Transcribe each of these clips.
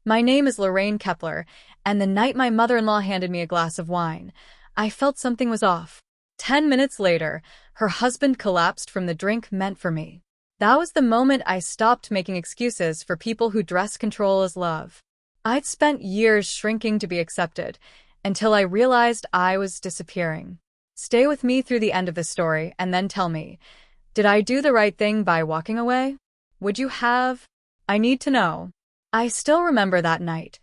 My name is Lorraine Kepler, and the night my mother-in-law handed me a glass of wine, I felt something was off. 10 minutes later, her husband collapsed from the drink meant for me. That was the moment I stopped making excuses for people who dress control as love. I'd spent years shrinking to be accepted, until I realized I was disappearing. Stay with me through the end of the story and then tell me, did I do the right thing by walking away? Would you have? I need to know. I still remember that night.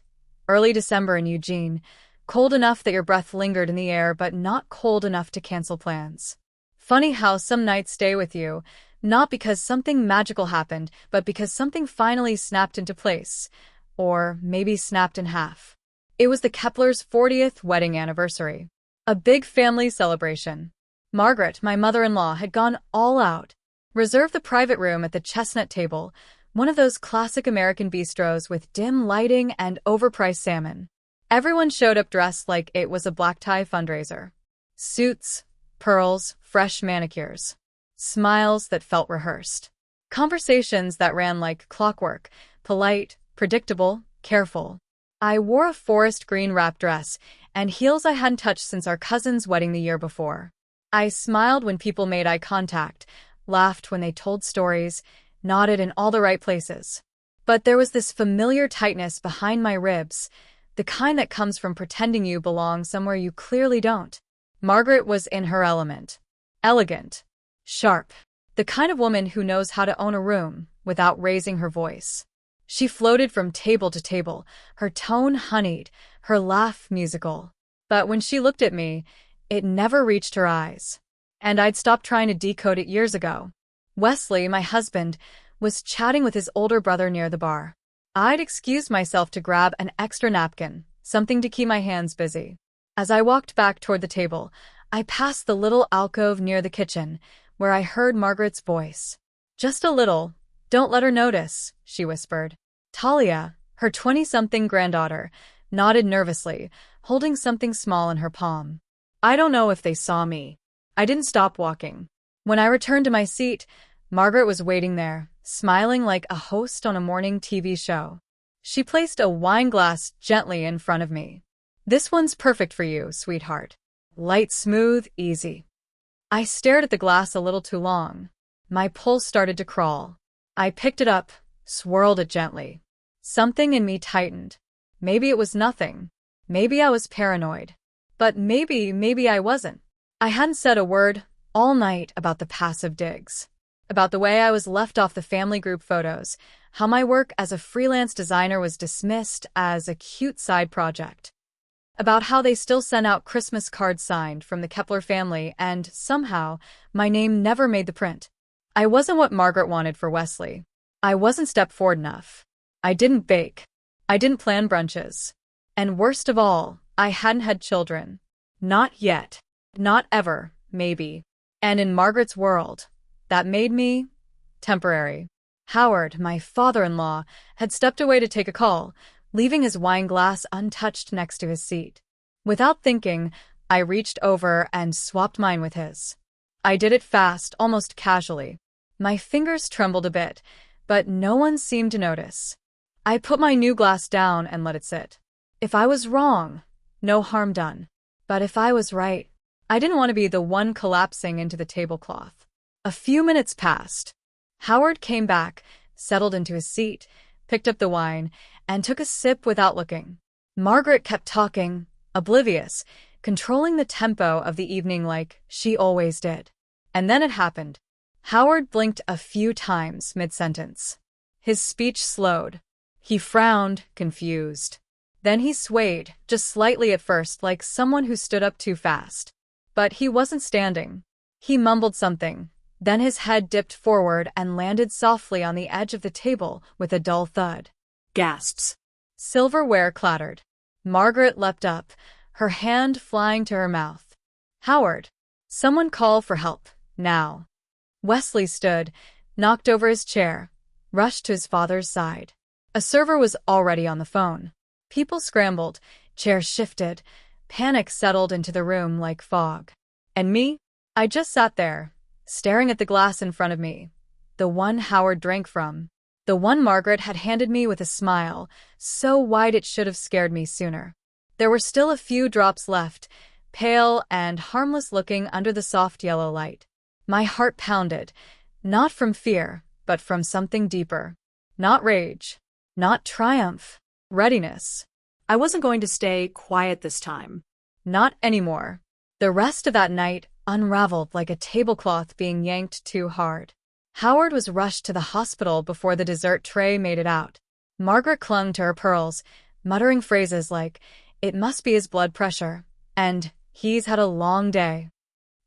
Early December in Eugene, cold enough that your breath lingered in the air but not cold enough to cancel plans. Funny how some nights stay with you, not because something magical happened, but because something finally snapped into place. Or maybe snapped in half. It was the Keplers' 40th wedding anniversary. A big family celebration. Margaret, my mother-in-law, had gone all out. Reserved the private room at the chestnut table, one of those classic American bistros with dim lighting and overpriced salmon. Everyone showed up dressed like it was a black tie fundraiser. Suits, pearls, fresh manicures. Smiles that felt rehearsed. Conversations that ran like clockwork, polite, predictable, careful. I wore a forest green wrap dress and heels I hadn't touched since our cousin's wedding the year before. I smiled when people made eye contact, laughed when they told stories, nodded in all the right places. But there was this familiar tightness behind my ribs, the kind that comes from pretending you belong somewhere you clearly don't. Margaret was in her element. Elegant. Sharp. The kind of woman who knows how to own a room without raising her voice. She floated from table to table, her tone honeyed, her laugh musical. But when she looked at me, it never reached her eyes. And I'd stopped trying to decode it years ago. Wesley, my husband, was chatting with his older brother near the bar. I'd excused myself to grab an extra napkin, something to keep my hands busy. As I walked back toward the table, I passed the little alcove near the kitchen, where I heard Margaret's voice. Just a little. Don't let her notice, she whispered. Talia, her 20-something granddaughter, nodded nervously, holding something small in her palm. I don't know if they saw me. I didn't stop walking. When I returned to my seat, Margaret was waiting there, smiling like a host on a morning TV show. She placed a wine glass gently in front of me. This one's perfect for you, sweetheart. Light, smooth, easy. I stared at the glass a little too long. My pulse started to crawl. I picked it up, swirled it gently. Something in me tightened. Maybe it was nothing. Maybe I was paranoid. But maybe I wasn't. I hadn't said a word all night about the passive digs. About the way I was left off the family group photos, how my work as a freelance designer was dismissed as a cute side project. About how they still sent out Christmas cards signed from the Kepler family and, somehow, my name never made the print. I wasn't what Margaret wanted for Wesley. I wasn't step forward enough. I didn't bake. I didn't plan brunches. And worst of all, I hadn't had children. Not yet. Not ever, maybe. And in Margaret's world, that made me temporary. Howard, my father-in-law, had stepped away to take a call, leaving his wine glass untouched next to his seat. Without thinking, I reached over and swapped mine with his. I did it fast, almost casually. My fingers trembled a bit, but no one seemed to notice. I put my new glass down and let it sit. If I was wrong, no harm done. But if I was right, I didn't want to be the one collapsing into the tablecloth. A few minutes passed. Howard came back, settled into his seat, picked up the wine, and took a sip without looking. Margaret kept talking, oblivious, controlling the tempo of the evening like she always did. And then it happened. Howard blinked a few times mid-sentence. His speech slowed. He frowned, confused. Then he swayed, just slightly at first, like someone who stood up too fast. But he wasn't standing. He mumbled something. Then his head dipped forward and landed softly on the edge of the table with a dull thud. Gasps. Silverware clattered. Margaret leapt up, her hand flying to her mouth. Howard. Someone call for help, now. Wesley stood, knocked over his chair, rushed to his father's side. A server was already on the phone. People scrambled, chairs shifted, panic settled into the room like fog. And me? I just sat there, staring at the glass in front of me, the one Howard drank from. The one Margaret had handed me with a smile, so wide it should have scared me sooner. There were still a few drops left, pale and harmless-looking under the soft yellow light. My heart pounded, not from fear, but from something deeper. Not rage, not triumph, readiness. I wasn't going to stay quiet this time. Not anymore. The rest of that night unraveled like a tablecloth being yanked too hard. Howard was rushed to the hospital before the dessert tray made it out. Margaret clung to her pearls, muttering phrases like, "It must be his blood pressure," and "He's had a long day."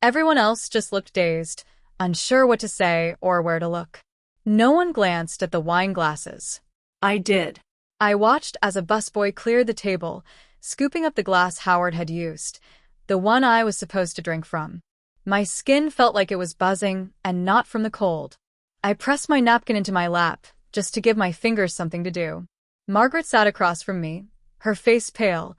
Everyone else just looked dazed, unsure what to say or where to look. No one glanced at the wine glasses. I did. I watched as a busboy cleared the table, scooping up the glass Howard had used, the one I was supposed to drink from. My skin felt like it was buzzing, and not from the cold. I pressed my napkin into my lap, just to give my fingers something to do. Margaret sat across from me, her face pale,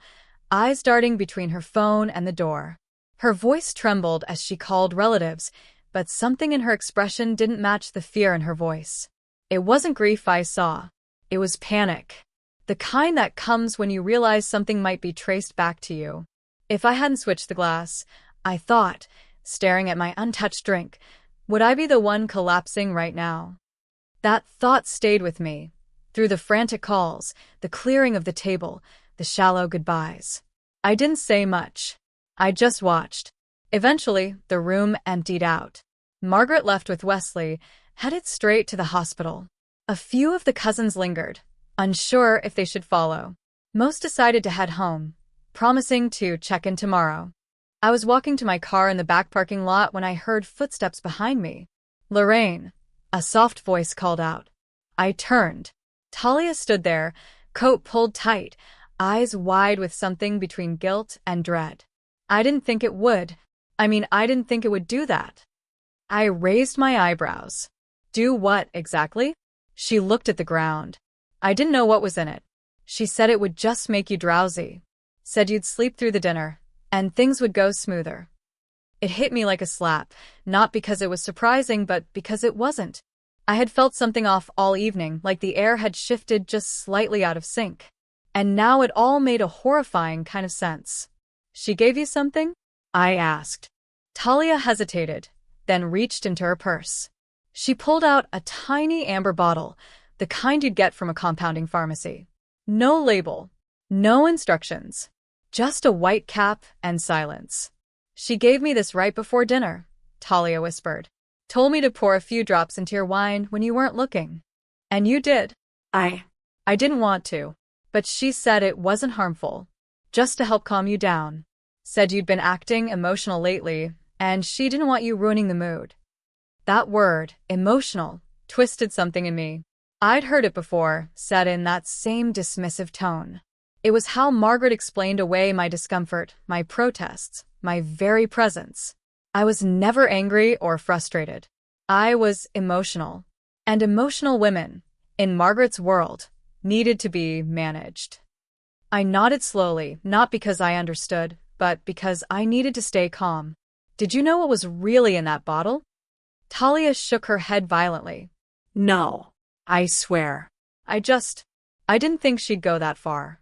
eyes darting between her phone and the door. Her voice trembled as she called relatives, but something in her expression didn't match the fear in her voice. It wasn't grief I saw. It was panic. The kind that comes when you realize something might be traced back to you. If I hadn't switched the glass, I thought, staring at my untouched drink, would I be the one collapsing right now? That thought stayed with me, through the frantic calls, the clearing of the table, the shallow goodbyes. I didn't say much. I just watched. Eventually, the room emptied out. Margaret left with Wesley, headed straight to the hospital. A few of the cousins lingered, unsure if they should follow. Most decided to head home, promising to check in tomorrow. I was walking to my car in the back parking lot when I heard footsteps behind me. "Lorraine," a soft voice called out. I turned. Talia stood there, coat pulled tight, eyes wide with something between guilt and dread. I didn't think it would. I didn't think it would do that. I raised my eyebrows. Do what, exactly? She looked at the ground. I didn't know what was in it. She said it would just make you drowsy. Said you'd sleep through the dinner, and things would go smoother. It hit me like a slap, not because it was surprising, but because it wasn't. I had felt something off all evening, like the air had shifted just slightly out of sync. And now it all made a horrifying kind of sense. "She gave you something?" I asked. Talia hesitated, then reached into her purse. She pulled out a tiny amber bottle, the kind you'd get from a compounding pharmacy. No label, no instructions, just a white cap and silence. "She gave me this right before dinner," Talia whispered. "Told me to pour a few drops into your wine when you weren't looking. And you did." I didn't want to, but she said it wasn't harmful, just to help calm you down. Said you'd been acting emotional lately, and she didn't want you ruining the mood. That word, emotional, twisted something in me. I'd heard it before, said in that same dismissive tone. It was how Margaret explained away my discomfort, my protests, my very presence. I was never angry or frustrated. I was emotional. And emotional women, in Margaret's world, needed to be managed. I nodded slowly, not because I understood, but because I needed to stay calm. "Did you know what was really in that bottle?" Talia shook her head violently. "No, I swear. I didn't think she'd go that far."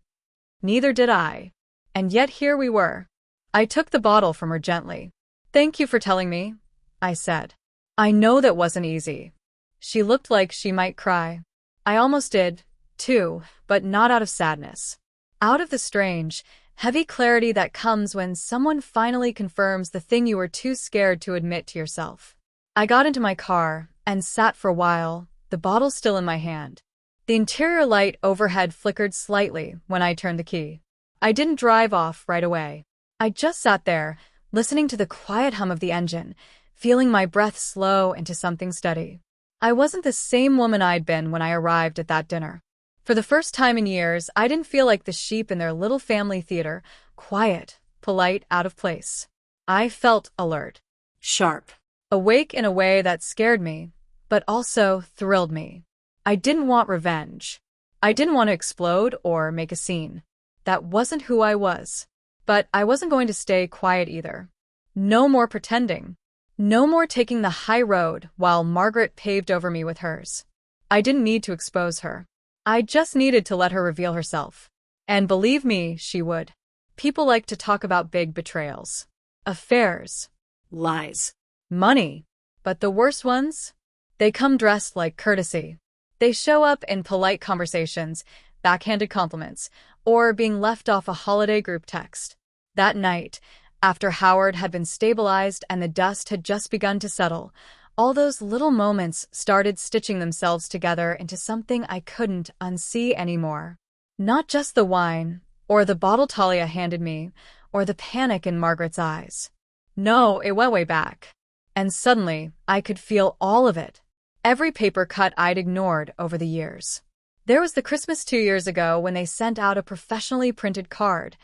Neither did I. And yet here we were. I took the bottle from her gently. "Thank you for telling me," I said. "I know that wasn't easy." She looked like she might cry. I almost did, too, but not out of sadness. Out of the strange, heavy clarity that comes when someone finally confirms the thing you were too scared to admit to yourself. I got into my car and sat for a while, the bottle still in my hand. The interior light overhead flickered slightly when I turned the key. I didn't drive off right away. I just sat there, listening to the quiet hum of the engine, feeling my breath slow into something steady. I wasn't the same woman I'd been when I arrived at that dinner. For the first time in years, I didn't feel like the sheep in their little family theater, quiet, polite, out of place. I felt alert, sharp, awake in a way that scared me, but also thrilled me. I didn't want revenge. I didn't want to explode or make a scene. That wasn't who I was. But I wasn't going to stay quiet either. No more pretending. No more taking the high road while Margaret paved over me with hers. I didn't need to expose her. I just needed to let her reveal herself. And believe me, she would. People like to talk about big betrayals. Affairs. Lies. Money. But the worst ones? They come dressed like courtesy. They show up in polite conversations, backhanded compliments, or being left off a holiday group text. That night, after Howard had been stabilized and the dust had just begun to settle, all those little moments started stitching themselves together into something I couldn't unsee anymore. Not just the wine, or the bottle Talia handed me, or the panic in Margaret's eyes. No, it went way back. And suddenly, I could feel all of it. Every paper cut I'd ignored over the years. There was the Christmas 2 years ago when they sent out a professionally printed card.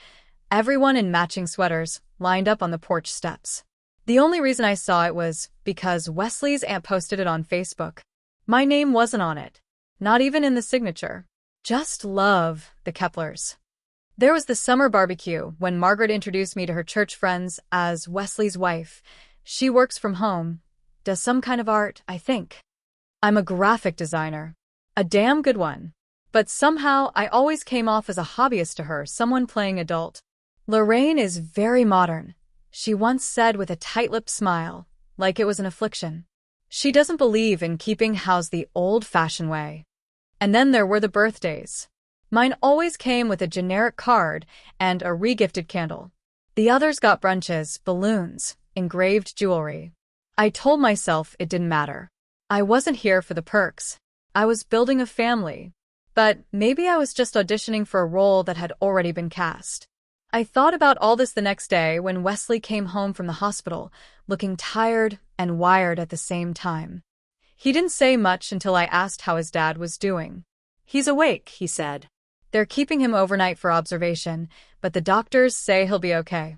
Everyone in matching sweaters, lined up on the porch steps. The only reason I saw it was because Wesley's aunt posted it on Facebook. My name wasn't on it. Not even in the signature. Just love, the Keplers. There was the summer barbecue when Margaret introduced me to her church friends as Wesley's wife. She works from home, does some kind of art, I think. I'm a graphic designer. A damn good one. But somehow I always came off as a hobbyist to her, someone playing adult. Lorraine is very modern, she once said with a tight-lipped smile, like it was an affliction. She doesn't believe in keeping house the old-fashioned way. And then there were the birthdays. Mine always came with a generic card and a regifted candle. The others got brunches, balloons, engraved jewelry. I told myself it didn't matter. I wasn't here for the perks. I was building a family. But maybe I was just auditioning for a role that had already been cast. I thought about all this the next day when Wesley came home from the hospital, looking tired and wired at the same time. He didn't say much until I asked how his dad was doing. He's awake, he said. They're keeping him overnight for observation, but the doctors say he'll be okay.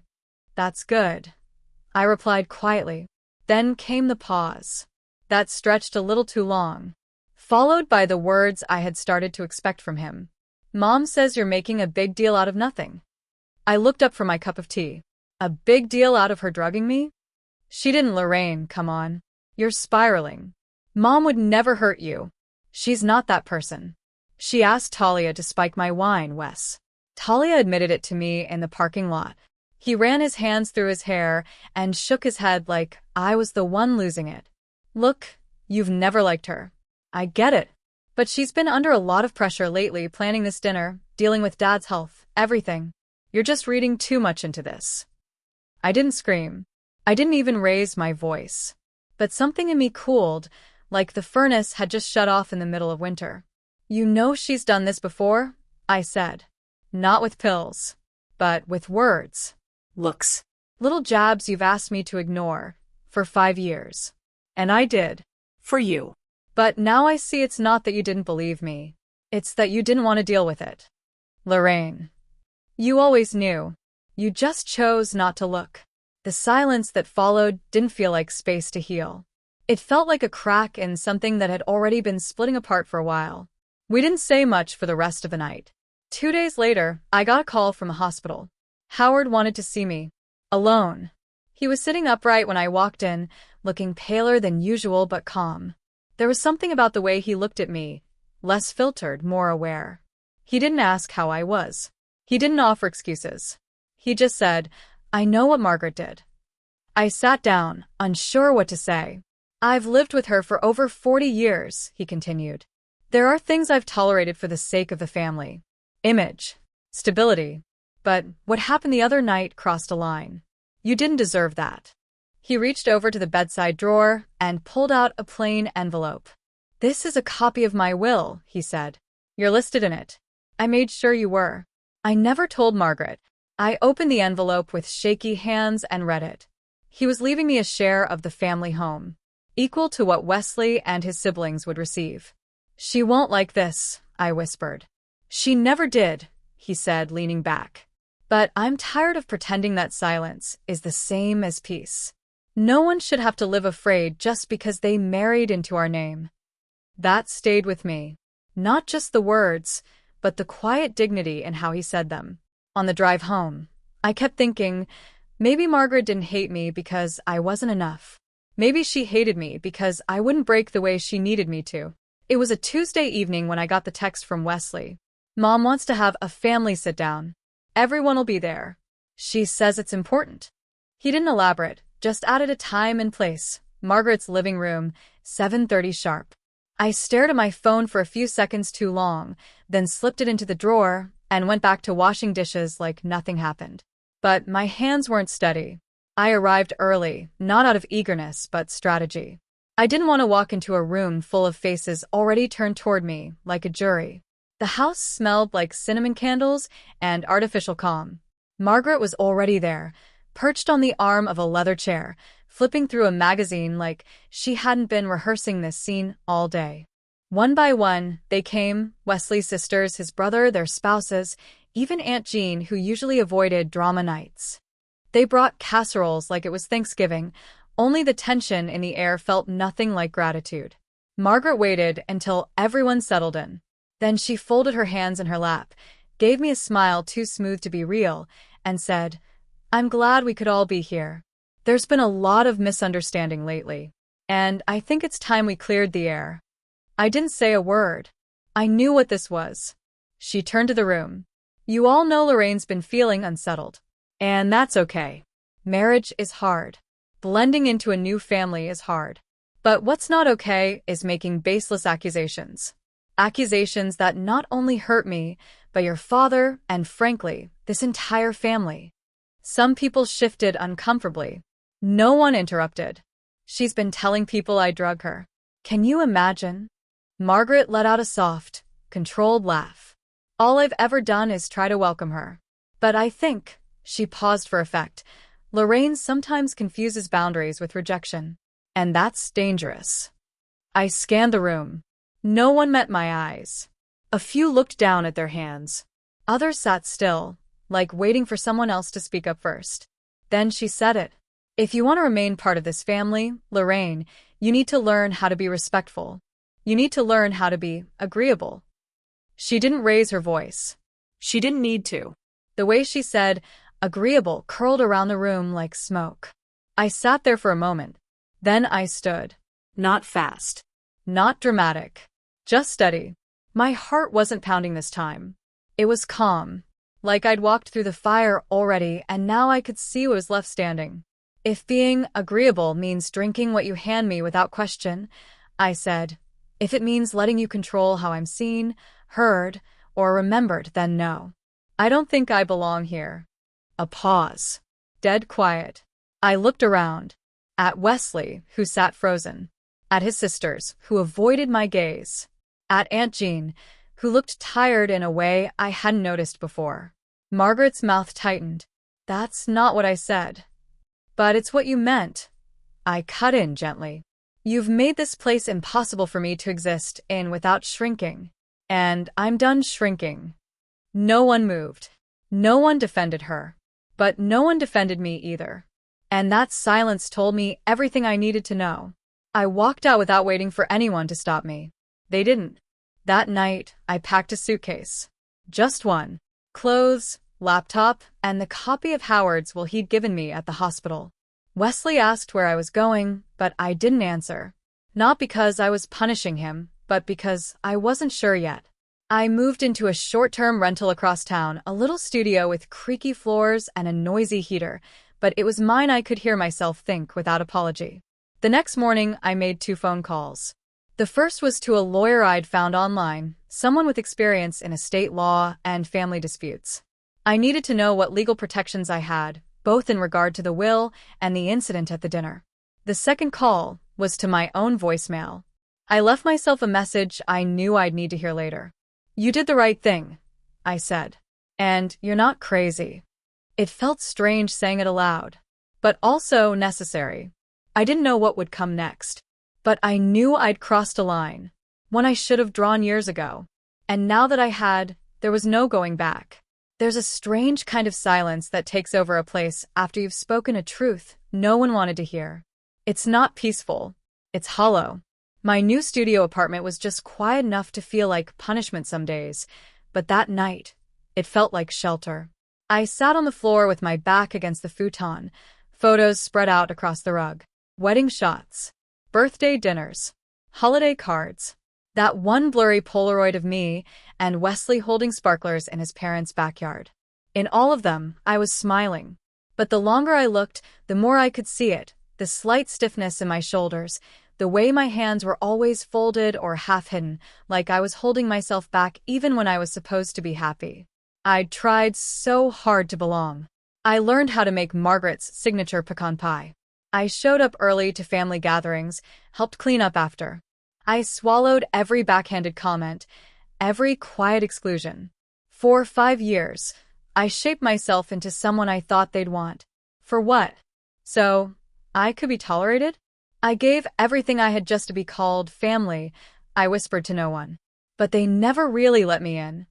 That's good, I replied quietly. Then came the pause. That stretched a little too long, followed by the words I had started to expect from him. Mom says you're making a big deal out of nothing. I looked up from my cup of tea. A big deal out of her drugging me? She didn't, Lorraine, come on. You're spiraling. Mom would never hurt you. She's not that person. She asked Talia to spike my wine, Wes. Talia admitted it to me in the parking lot. He ran his hands through his hair and shook his head like I was the one losing it. Look, you've never liked her. I get it. But she's been under a lot of pressure lately, planning this dinner, dealing with Dad's health, everything. You're just reading too much into this. I didn't scream. I didn't even raise my voice. But something in me cooled, like the furnace had just shut off in the middle of winter. You know she's done this before, I said. Not with pills, but with words. Looks. Little jabs you've asked me to ignore, for 5 years. And I did. For you. But now I see it's not that you didn't believe me. It's that you didn't want to deal with it. Lorraine. You always knew. You just chose not to look. The silence that followed didn't feel like space to heal. It felt like a crack in something that had already been splitting apart for a while. We didn't say much for the rest of the night. 2 days later, I got a call from a hospital. Howard wanted to see me. Alone. He was sitting upright when I walked in, looking paler than usual but calm. There was something about the way he looked at me, less filtered, more aware. He didn't ask how I was. He didn't offer excuses. He just said, I know what Margaret did. I sat down, unsure what to say. I've lived with her for over 40 years, he continued. There are things I've tolerated for the sake of the family. Image. Stability. But what happened the other night crossed a line. You didn't deserve that. He reached over to the bedside drawer and pulled out a plain envelope. This is a copy of my will, he said. You're listed in it. I made sure you were. I never told Margaret. I opened the envelope with shaky hands and read it. He was leaving me a share of the family home, equal to what Wesley and his siblings would receive. She won't like this, I whispered. She never did, he said, leaning back. But I'm tired of pretending that silence is the same as peace. No one should have to live afraid just because they married into our name. That stayed with me. Not just the words, but the quiet dignity in how he said them. On the drive home, I kept thinking, maybe Margaret didn't hate me because I wasn't enough. Maybe she hated me because I wouldn't break the way she needed me to. It was a Tuesday evening when I got the text from Wesley. Mom wants to have a family sit down. Everyone will be there. She says it's important. He didn't elaborate, just added a time and place. Margaret's living room, 7:30 sharp. I stared at my phone for a few seconds too long, then slipped it into the drawer and went back to washing dishes like nothing happened. But my hands weren't steady. I arrived early, not out of eagerness, but strategy. I didn't want to walk into a room full of faces already turned toward me, like a jury. The house smelled like cinnamon candles and artificial calm. Margaret was already there, perched on the arm of a leather chair, flipping through a magazine like she hadn't been rehearsing this scene all day. One by one, they came, Wesley's sisters, his brother, their spouses, even Aunt Jean, who usually avoided drama nights. They brought casseroles like it was Thanksgiving, only the tension in the air felt nothing like gratitude. Margaret waited until everyone settled in. Then she folded her hands in her lap, gave me a smile too smooth to be real, and said, "I'm glad we could all be here. There's been a lot of misunderstanding lately, and I think it's time we cleared the air." I didn't say a word. I knew what this was. She turned to the room. "You all know Lorraine's been feeling unsettled. And that's okay. Marriage is hard. Blending into a new family is hard. But what's not okay is making baseless accusations. Accusations that not only hurt me, but your father and, frankly, this entire family." Some people shifted uncomfortably. No one interrupted. "She's been telling people I drug her. Can you imagine?" Margaret let out a soft, controlled laugh. "All I've ever done is try to welcome her. But I think," she paused for effect, "Lorraine sometimes confuses boundaries with rejection. And that's dangerous." I scanned the room. No one met my eyes. A few looked down at their hands. Others sat still, like waiting for someone else to speak up first. Then she said it. "If you want to remain part of this family, Lorraine, you need to learn how to be respectful. You need to learn how to be agreeable." She didn't raise her voice. She didn't need to. The way she said agreeable curled around the room like smoke. I sat there for a moment. Then I stood. Not fast. Not dramatic. Just steady. My heart wasn't pounding this time. It was calm. Like I'd walked through the fire already and now I could see what was left standing. "If being agreeable means drinking what you hand me without question," I said. "If it means letting you control how I'm seen, heard, or remembered, then no. I don't think I belong here." A pause. Dead quiet. I looked around. At Wesley, who sat frozen. At his sisters, who avoided my gaze. At Aunt Jean, who looked tired in a way I hadn't noticed before. Margaret's mouth tightened. "That's not what I said." "But it's what you meant." I cut in gently. "You've made this place impossible for me to exist in without shrinking. And I'm done shrinking." No one moved. No one defended her. But no one defended me either. And that silence told me everything I needed to know. I walked out without waiting for anyone to stop me. They didn't. That night, I packed a suitcase. Just one. Clothes, laptop, and the copy of Howard's will he'd given me at the hospital. Wesley asked where I was going, but I didn't answer. Not because I was punishing him, but because I wasn't sure yet. I moved into a short-term rental across town, a little studio with creaky floors and a noisy heater, but it was mine. I could hear myself think without apology. The next morning, I made 2 phone calls. The first was to a lawyer I'd found online, someone with experience in estate law and family disputes. I needed to know what legal protections I had, both in regard to the will and the incident at the dinner. The second call was to my own voicemail. I left myself a message I knew I'd need to hear later. "You did the right thing," I said. "And you're not crazy." It felt strange saying it aloud, but also necessary. I didn't know what would come next, but I knew I'd crossed a line, one I should have drawn years ago. And now that I had, there was no going back. There's a strange kind of silence that takes over a place after you've spoken a truth no one wanted to hear. It's not peaceful. It's hollow. My new studio apartment was just quiet enough to feel like punishment some days, but that night, it felt like shelter. I sat on the floor with my back against the futon, photos spread out across the rug. Wedding shots, birthday dinners, holiday cards. That one blurry Polaroid of me and Wesley holding sparklers in his parents' backyard. In all of them, I was smiling. But the longer I looked, the more I could see it, the slight stiffness in my shoulders, the way my hands were always folded or half hidden, like I was holding myself back even when I was supposed to be happy. I'd tried so hard to belong. I learned how to make Margaret's signature pecan pie. I showed up early to family gatherings, helped clean up after. I swallowed every backhanded comment, every quiet exclusion. For 5 years, I shaped myself into someone I thought they'd want. For what? So I could be tolerated? I gave everything I had just to be called family, I whispered to no one. But they never really let me in.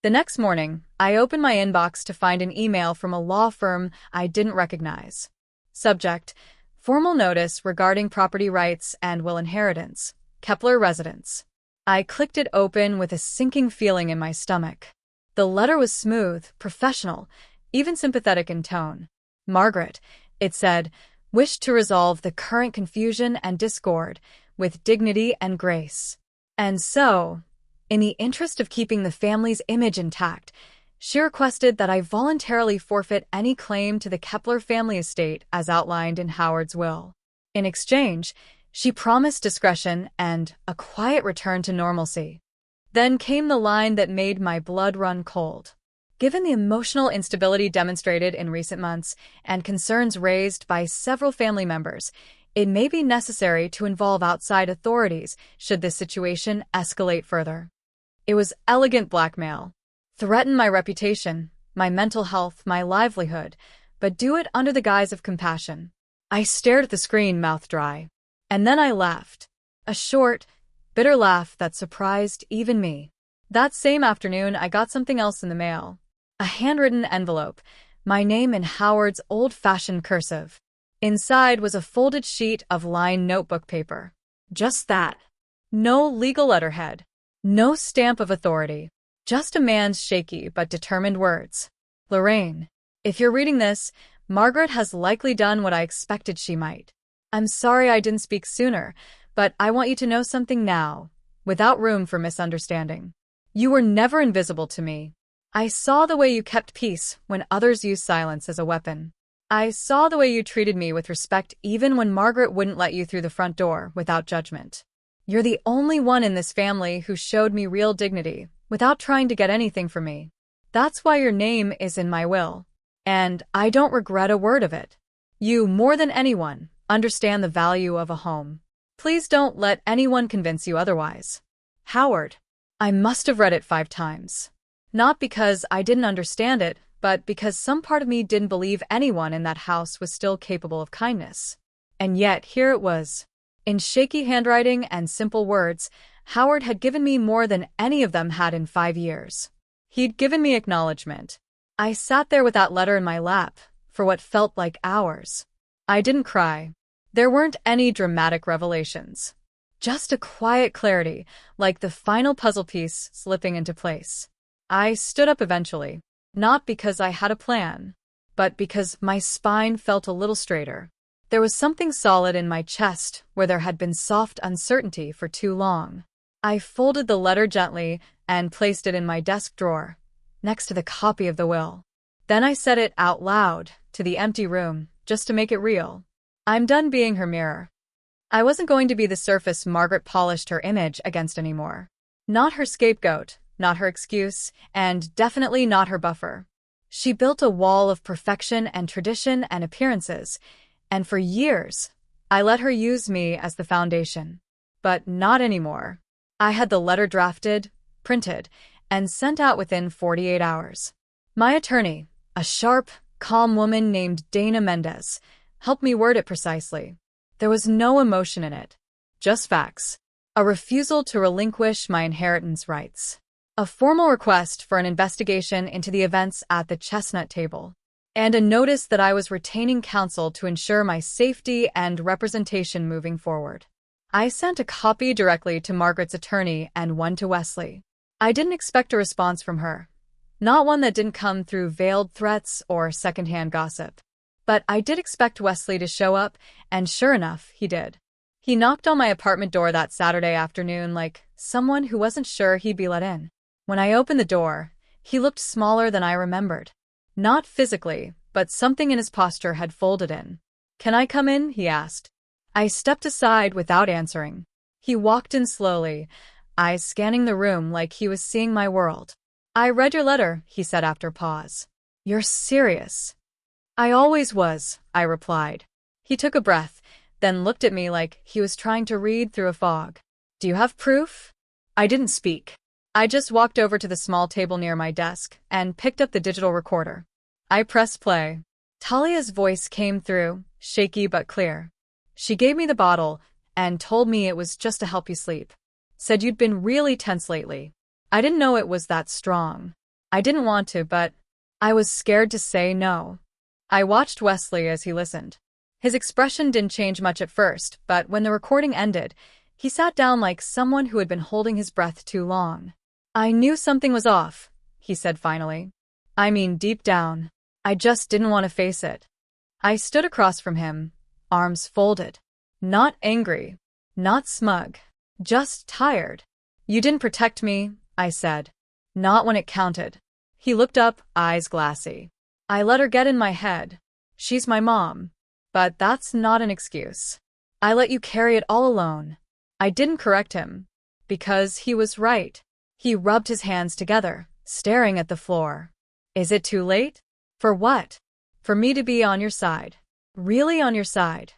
The next morning, I opened my inbox to find an email from a law firm I didn't recognize. Subject: Formal notice regarding property rights and will inheritance. Kepler residence. I clicked it open with a sinking feeling in my stomach. The letter was smooth, professional, even sympathetic in tone. Margaret, it said, wished to resolve the current confusion and discord with dignity and grace. And so, in the interest of keeping the family's image intact, she requested that I voluntarily forfeit any claim to the Kepler family estate as outlined in Howard's will. In exchange, she promised discretion and a quiet return to normalcy. Then came the line that made my blood run cold. Given the emotional instability demonstrated in recent months and concerns raised by several family members, it may be necessary to involve outside authorities should this situation escalate further. It was elegant blackmail. Threaten my reputation, my mental health, my livelihood, but do it under the guise of compassion. I stared at the screen, mouth dry. And then I laughed. A short, bitter laugh that surprised even me. That same afternoon, I got something else in the mail. A handwritten envelope, my name in Howard's old-fashioned cursive. Inside was a folded sheet of lined notebook paper. Just that. No legal letterhead. No stamp of authority. Just a man's shaky but determined words. Lorraine, if you're reading this, Margaret has likely done what I expected she might. I'm sorry I didn't speak sooner, but I want you to know something now, without room for misunderstanding. You were never invisible to me. I saw the way you kept peace when others used silence as a weapon. I saw the way you treated me with respect even when Margaret wouldn't let you through the front door without judgment. You're the only one in this family who showed me real dignity, without trying to get anything from me. That's why your name is in my will. And I don't regret a word of it. You, more than anyone, understand the value of a home. Please don't let anyone convince you otherwise. Howard. I must have read it 5 times. Not because I didn't understand it, but because some part of me didn't believe anyone in that house was still capable of kindness. And yet, here it was. In shaky handwriting and simple words, Howard had given me more than any of them had in 5 years. He'd given me acknowledgement. I sat there with that letter in my lap for what felt like hours. I didn't cry. There weren't any dramatic revelations. Just a quiet clarity, like the final puzzle piece slipping into place. I stood up eventually, not because I had a plan, but because my spine felt a little straighter. There was something solid in my chest where there had been soft uncertainty for too long. I folded the letter gently and placed it in my desk drawer, next to the copy of the will. Then I said it out loud to the empty room, just to make it real. I'm done being her mirror. I wasn't going to be the surface Margaret polished her image against anymore. Not her scapegoat, not her excuse, and definitely not her buffer. She built a wall of perfection and tradition and appearances, and for years, I let her use me as the foundation. But not anymore. I had the letter drafted, printed, and sent out within 48 hours. My attorney, a sharp, calm woman named Dana Mendez, helped me word it precisely. There was no emotion in it. Just facts. A refusal to relinquish my inheritance rights. A formal request for an investigation into the events at the chestnut table. And a notice that I was retaining counsel to ensure my safety and representation moving forward. I sent a copy directly to Margaret's attorney and one to Wesley. I didn't expect a response from her. Not one that didn't come through veiled threats or secondhand gossip. But I did expect Wesley to show up, and sure enough, he did. He knocked on my apartment door that Saturday afternoon like someone who wasn't sure he'd be let in. When I opened the door, he looked smaller than I remembered. Not physically, but something in his posture had folded in. "Can I come in?" he asked. I stepped aside without answering. He walked in slowly, eyes scanning the room like he was seeing my world. "I read your letter," he said after a pause. "You're serious." "I always was," I replied. He took a breath, then looked at me like he was trying to read through a fog. "Do you have proof?" I didn't speak. I just walked over to the small table near my desk and picked up the digital recorder. I pressed play. Talia's voice came through, shaky but clear. She gave me the bottle and told me it was just to help you sleep. Said you'd been really tense lately. I didn't know it was that strong. I didn't want to, but I was scared to say no. I watched Wesley as he listened. His expression didn't change much at first, but when the recording ended, he sat down like someone who had been holding his breath too long. "I knew something was off," he said finally. I mean, deep down. I just didn't want to face it. I stood across from him, arms folded. Not angry, not smug, just tired. "You didn't protect me," I said. "Not when it counted." He looked up, eyes glassy. "I let her get in my head. She's my mom. But that's not an excuse. I let you carry it all alone." I didn't correct him, because he was right. He rubbed his hands together, staring at the floor. "Is it too late?" "For what?" "For me to be on your side." "Really on your side?"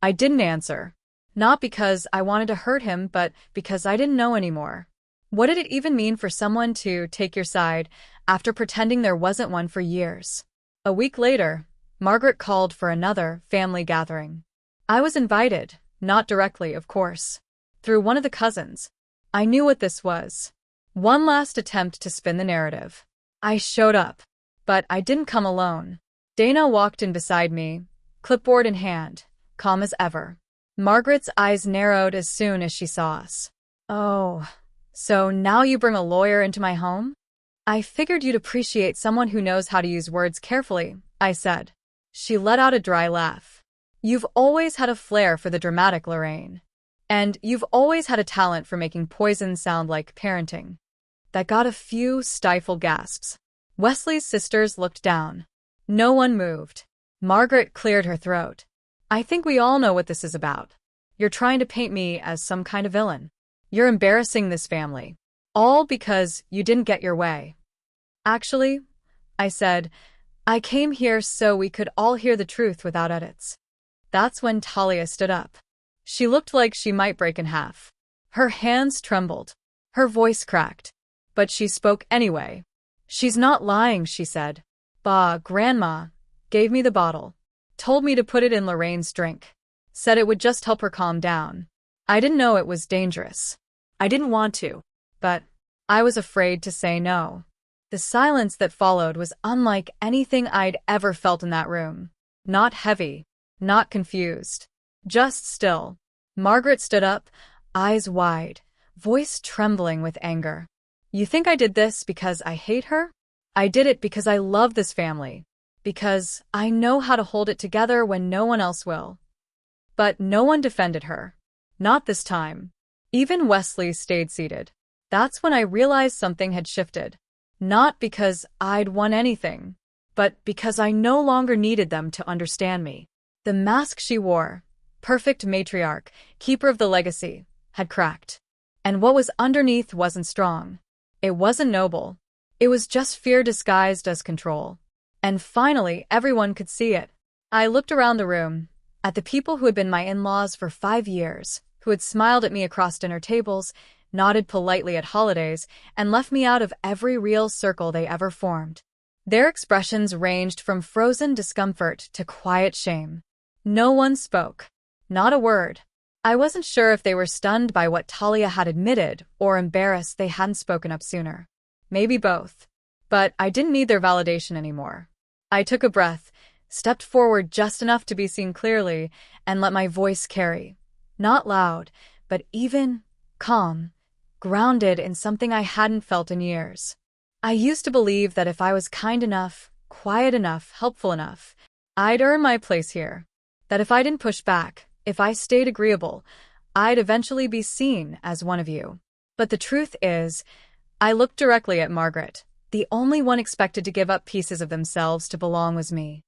I didn't answer. Not because I wanted to hurt him, but because I didn't know anymore. What did it even mean for someone to take your side after pretending there wasn't one for years? A week later, Margaret called for another family gathering. I was invited, not directly, of course, through one of the cousins. I knew what this was. One last attempt to spin the narrative. I showed up, but I didn't come alone. Dana walked in beside me, clipboard in hand, calm as ever. Margaret's eyes narrowed as soon as she saw us. "Oh, so now you bring a lawyer into my home?" "I figured you'd appreciate someone who knows how to use words carefully," I said. She let out a dry laugh. "You've always had a flair for the dramatic, Lorraine. And you've always had a talent for making poison sound like parenting." That got a few stifled gasps. Wesley's sisters looked down. No one moved. Margaret cleared her throat. "I think we all know what this is about. You're trying to paint me as some kind of villain. You're embarrassing this family. All because you didn't get your way." "Actually," I said, "I came here so we could all hear the truth without edits." That's when Talia stood up. She looked like she might break in half. Her hands trembled. Her voice cracked. But she spoke anyway. "She's not lying," she said. Grandma gave me the bottle. Told me to put it in Lorraine's drink. Said it would just help her calm down. I didn't know it was dangerous. I didn't want to. But I was afraid to say no. The silence that followed was unlike anything I'd ever felt in that room. Not heavy, not confused. Just still. Margaret stood up, eyes wide, voice trembling with anger. "You think I did this because I hate her? I did it because I love this family. Because I know how to hold it together when no one else will." But no one defended her. Not this time. Even Wesley stayed seated. That's when I realized something had shifted. Not because I'd won anything, but because I no longer needed them to understand me. The mask she wore, perfect matriarch, keeper of the legacy, had cracked. And what was underneath wasn't strong. It wasn't noble. It was just fear disguised as control. And finally, everyone could see it. I looked around the room, at the people who had been my in-laws for 5 years, who had smiled at me across dinner tables, nodded politely at holidays, and left me out of every real circle they ever formed. Their expressions ranged from frozen discomfort to quiet shame. No one spoke. Not a word. I wasn't sure if they were stunned by what Talia had admitted or embarrassed they hadn't spoken up sooner. Maybe both. But I didn't need their validation anymore. I took a breath, stepped forward just enough to be seen clearly, and let my voice carry. Not loud, but even, calm, grounded in something I hadn't felt in years. I used to believe that if I was kind enough, quiet enough, helpful enough, I'd earn my place here. That if I didn't push back, if I stayed agreeable, I'd eventually be seen as one of you. But the truth is, I looked directly at Margaret. The only one expected to give up pieces of themselves to belong was me.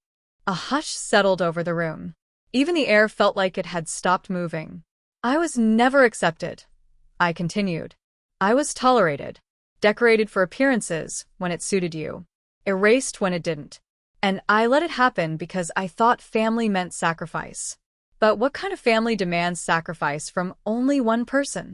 A hush settled over the room. Even the air felt like it had stopped moving. I was never accepted, I continued. I was tolerated, decorated for appearances when it suited you, erased when it didn't. And I let it happen because I thought family meant sacrifice. But what kind of family demands sacrifice from only one person?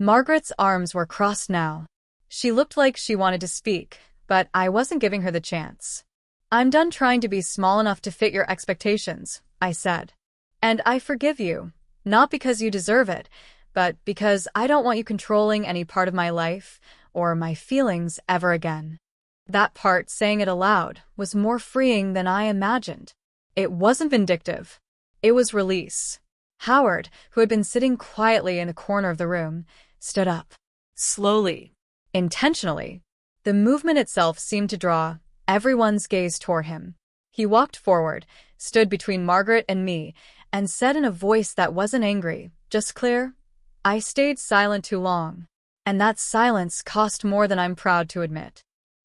Margaret's arms were crossed now. She looked like she wanted to speak, but I wasn't giving her the chance. I'm done trying to be small enough to fit your expectations, I said. And I forgive you, not because you deserve it, but because I don't want you controlling any part of my life or my feelings ever again. That part, saying it aloud, was more freeing than I imagined. It wasn't vindictive. It was release. Howard, who had been sitting quietly in a corner of the room, stood up. Slowly. Intentionally. The movement itself seemed to draw everyone's gaze toward him. He walked forward, stood between Margaret and me, and said in a voice that wasn't angry, just clear, "I stayed silent too long. And that silence cost more than I'm proud to admit."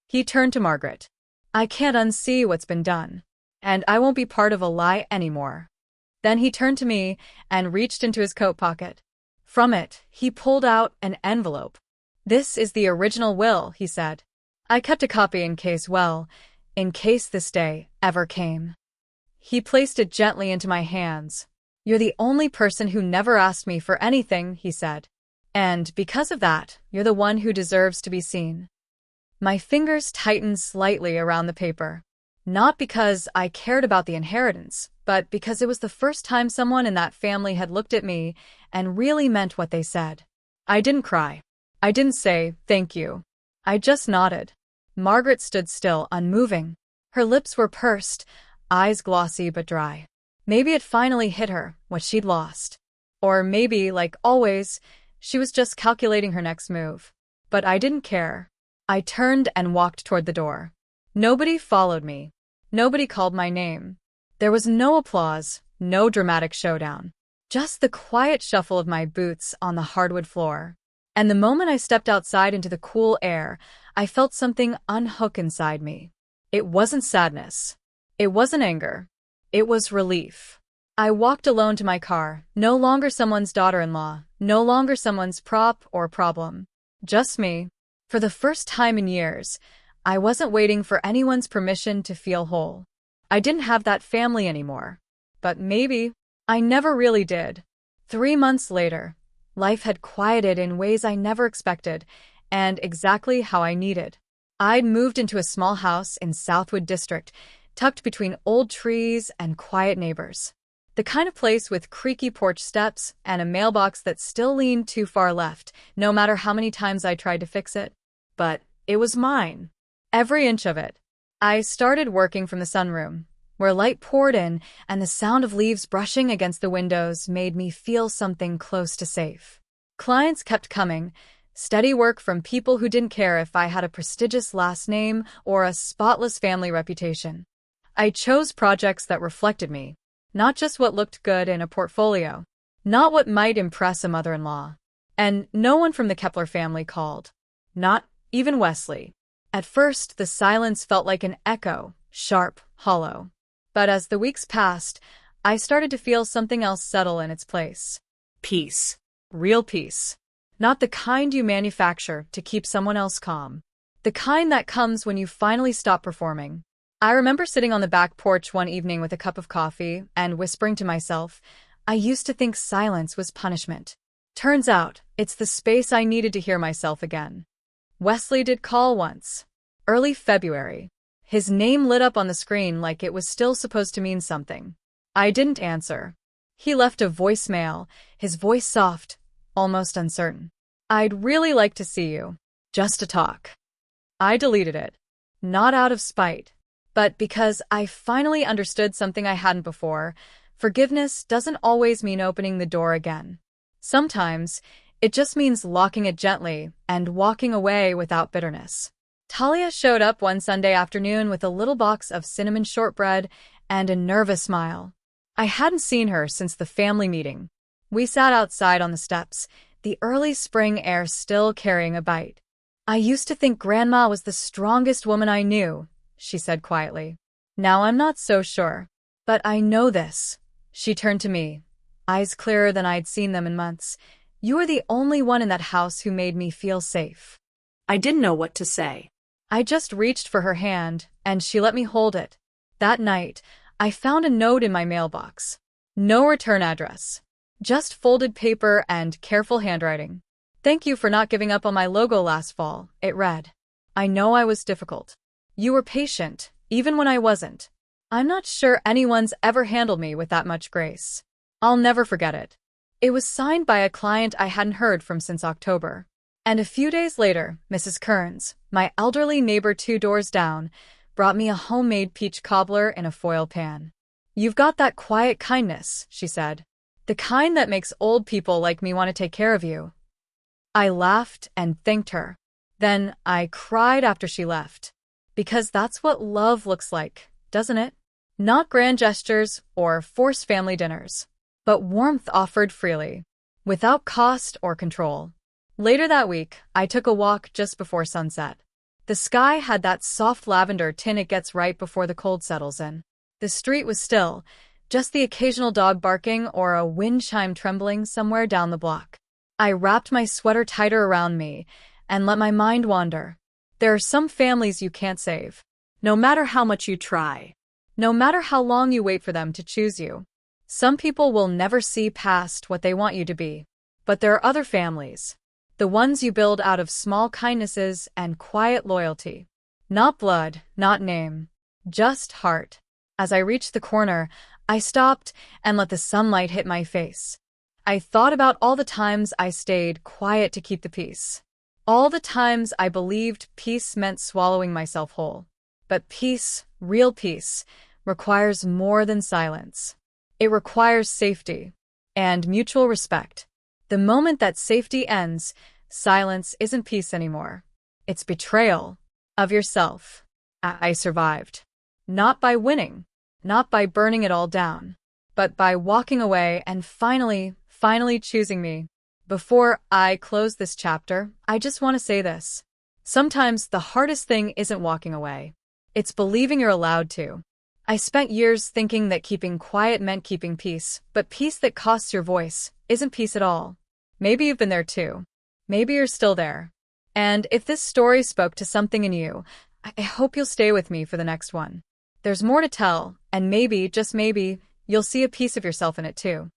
He turned to Margaret. "I can't unsee what's been done. And I won't be part of a lie anymore." Then he turned to me and reached into his coat pocket. From it, he pulled out an envelope. "This is the original will," he said. "I kept a copy in case this day ever came." He placed it gently into my hands. "You're the only person who never asked me for anything," he said. "And because of that, you're the one who deserves to be seen." My fingers tightened slightly around the paper. Not because I cared about the inheritance, but because it was the first time someone in that family had looked at me and really meant what they said. I didn't cry. I didn't say, "Thank you." I just nodded. Margaret stood still, unmoving. Her lips were pursed, eyes glossy but dry. Maybe it finally hit her, what she'd lost. Or maybe, like always, she was just calculating her next move. But I didn't care. I turned and walked toward the door. Nobody followed me. Nobody called my name. There was no applause, no dramatic showdown. Just the quiet shuffle of my boots on the hardwood floor. And the moment I stepped outside into the cool air, I felt something unhook inside me. It wasn't sadness. It wasn't anger. It was relief. I walked alone to my car, no longer someone's daughter-in-law, no longer someone's prop or problem. Just me. For the first time in years, I wasn't waiting for anyone's permission to feel whole. I didn't have that family anymore. But maybe I never really did. 3 months later, life had quieted in ways I never expected, and exactly how I needed. I'd moved into a small house in Southwood District, tucked between old trees and quiet neighbors. The kind of place with creaky porch steps and a mailbox that still leaned too far left, no matter how many times I tried to fix it. But it was mine. Every inch of it. I started working from the sunroom, where light poured in and the sound of leaves brushing against the windows made me feel something close to safe. Clients kept coming, steady work from people who didn't care if I had a prestigious last name or a spotless family reputation. I chose projects that reflected me, not just what looked good in a portfolio, not what might impress a mother-in-law. And no one from the Kepler family called. Not even Wesley. At first, the silence felt like an echo, sharp, hollow. But as the weeks passed, I started to feel something else settle in its place. Peace. Real peace. Not the kind you manufacture to keep someone else calm. The kind that comes when you finally stop performing. I remember sitting on the back porch one evening with a cup of coffee and whispering to myself, I used to think silence was punishment. Turns out, it's the space I needed to hear myself again. Wesley did call once. Early February. His name lit up on the screen like it was still supposed to mean something. I didn't answer. He left a voicemail, his voice soft, almost uncertain. I'd really like to see you. Just to talk. I deleted it. Not out of spite, but because I finally understood something I hadn't before. Forgiveness doesn't always mean opening the door again. Sometimes, it just means locking it gently and walking away without bitterness. Talia showed up one Sunday afternoon with a little box of cinnamon shortbread and a nervous smile. I hadn't seen her since the family meeting. We sat outside on the steps, the early spring air still carrying a bite. "I used to think Grandma was the strongest woman I knew," she said quietly. "Now I'm not so sure. But I know this." She turned to me, eyes clearer than I'd seen them in months. "You are the only one in that house who made me feel safe." I didn't know what to say. I just reached for her hand, and she let me hold it. That night, I found a note in my mailbox. No return address. Just folded paper and careful handwriting. "Thank you for not giving up on my logo last fall," it read. "I know I was difficult. You were patient, even when I wasn't. I'm not sure anyone's ever handled me with that much grace. I'll never forget it." It was signed by a client I hadn't heard from since October. And a few days later, Mrs. Kearns, my elderly neighbor 2 doors down, brought me a homemade peach cobbler in a foil pan. "You've got that quiet kindness," she said. "The kind that makes old people like me want to take care of you." I laughed and thanked her. Then I cried after she left. Because that's what love looks like, doesn't it? Not grand gestures or forced family dinners, but warmth offered freely, without cost or control. Later that week, I took a walk just before sunset. The sky had that soft lavender tint it gets right before the cold settles in. The street was still, just the occasional dog barking or a wind chime trembling somewhere down the block. I wrapped my sweater tighter around me and let my mind wander. There are some families you can't save, No matter how much you try. no matter how long you wait for them to choose you. Some people will never see past what they want you to be. But there are other families. The ones you build out of small kindnesses and quiet loyalty. Not blood, not name. Just heart. As I reached the corner, I stopped and let the sunlight hit my face. I thought about all the times I stayed quiet to keep the peace. All the times I believed peace meant swallowing myself whole. But peace, real peace, requires more than silence. It requires safety and mutual respect. The moment that safety ends, silence isn't peace anymore. It's betrayal of yourself. I survived. Not by winning, not by burning it all down, but by walking away and finally choosing me. Before I close this chapter, I just want to say this. Sometimes the hardest thing isn't walking away. It's believing you're allowed to. I spent years thinking that keeping quiet meant keeping peace, but peace that costs your voice isn't peace at all. Maybe you've been there too. Maybe you're still there. And if this story spoke to something in you, I hope you'll stay with me for the next one. There's more to tell, and maybe, just maybe, you'll see a piece of yourself in it too.